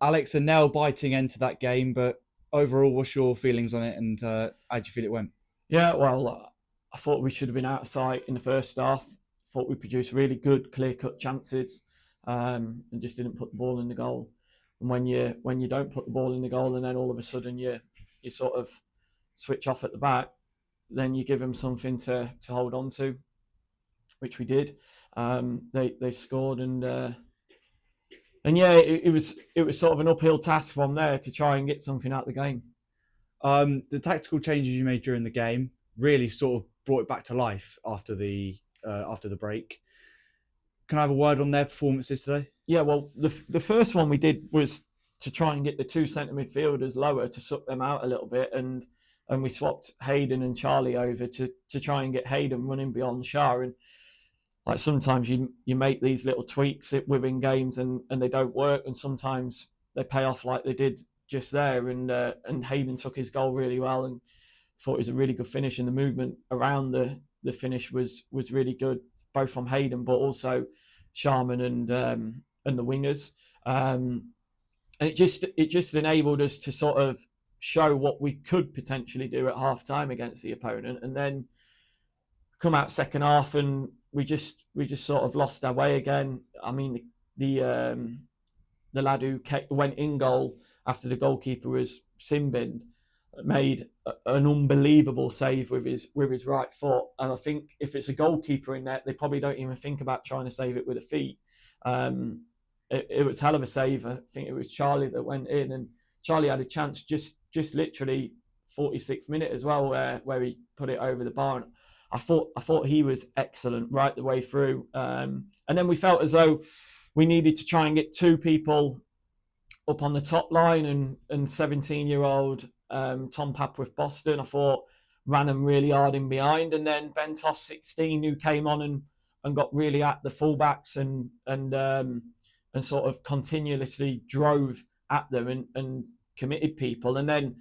Alex, a nail-biting end to that game, but overall, what's your feelings on it, and how do you feel it went? Yeah, well, I thought we should have been out of sight in the first half. Thought we produced really good, clear-cut chances, and just didn't put the ball in the goal. And when you don't put the ball in the goal, and then all of a sudden you sort of switch off at the back, then you give them something to hold on to, which we did. They scored, and yeah, it was sort of an uphill task from there to try and get something out of the game. The tactical changes you made during the game really sort of brought it back to life after the break. Can I have a word on their performances today? Yeah, well, the first one we did was to try and get the two centre midfielders lower to suck them out a little bit, and we swapped Hayden and Charlie over to try and get Hayden running beyond Shah. And like sometimes you make these little tweaks within games and they don't work, and sometimes they pay off like they did just there. And Hayden took his goal really well and thought it was a really good finish, and the movement around the finish was really good, both from Hayden but also Sharman and the wingers. And it just enabled us to sort of show what we could potentially do at half time against the opponent, and then come out second half and we just sort of lost our way again. I mean, the lad who went in goal after the goalkeeper was Simbin made an unbelievable save with his right foot, and I think if it's a goalkeeper in there, they probably don't even think about trying to save it with a feet. Um, it was hell of a save. I think it was Charlie that went in, and Charlie had a chance just literally 46th minute as well, where he put it over the bar. And I thought he was excellent right the way through. And then we felt as though we needed to try and get two people up on the top line, and 17-year-old Tom Papworth Boston, I thought, ran him really hard in behind, and then Bentoff 16, who came on and got really at the fullbacks and sort of continuously drove at them and committed people, and then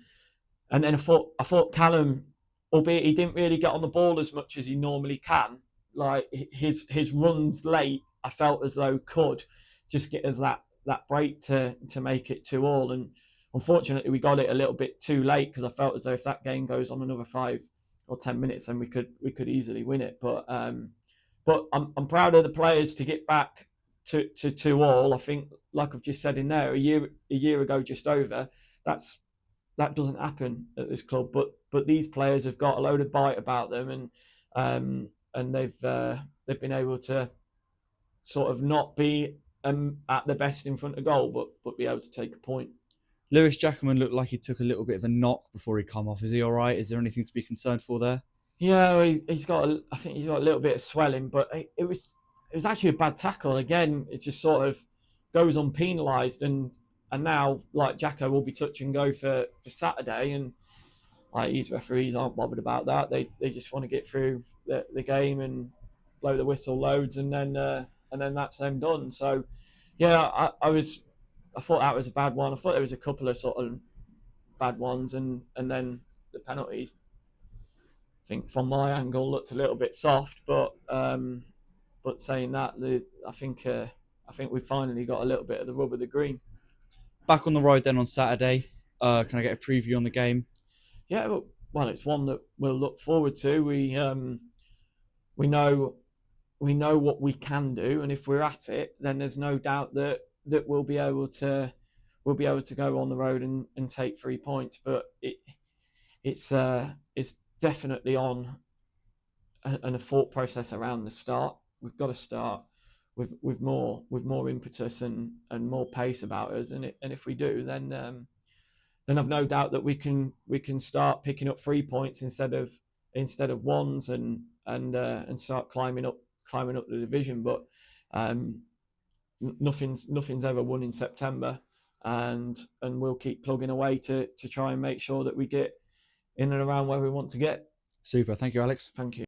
I thought Callum, albeit he didn't really get on the ball as much as he normally can, like his runs late, I felt as though could just get us that break to make it 2-2. And unfortunately, we got it a little bit too late, because I felt as though if that game goes on another 5 or 10 minutes, then we could easily win it. But I'm proud of the players to get back to 2-2. I think, like I've just said in there, a year ago, just over, that doesn't happen at this club. But these players have got a load of bite about them, and they've been able to sort of not be at the best in front of goal, but be able to take a point. Lewis Jackerman looked like he took a little bit of a knock before he come off. Is he all right? Is there anything to be concerned for there? Yeah, I think he's got a little bit of swelling, but it was actually a bad tackle. Again, it just sort of goes unpenalised, and now like Jacko will be touch and go for Saturday, and like these referees aren't bothered about that. They just want to get through the game and blow the whistle loads, and then that's them done. So yeah, I thought that was a bad one. I thought there was a couple of sort of bad ones, and then the penalties, I think from my angle, looked a little bit soft. But saying that, I think we finally got a little bit of the rub of the green. Back on the road then on Saturday. Can I get a preview on the game? Yeah, well, it's one that we'll look forward to. We know we know what we can do, and if we're at it, then there's no doubt that we'll be able to go on the road and take 3 points. But it's definitely on a thought process around the start. We've got to start with more impetus and more pace about us, and if we do, then I've no doubt that we can start picking up 3 points instead of ones, and start climbing up the division. But um, nothing's ever won in September, and we'll keep plugging away to try and make sure that we get in and around where we want to get. Super. Thank you, Alex. Thank you.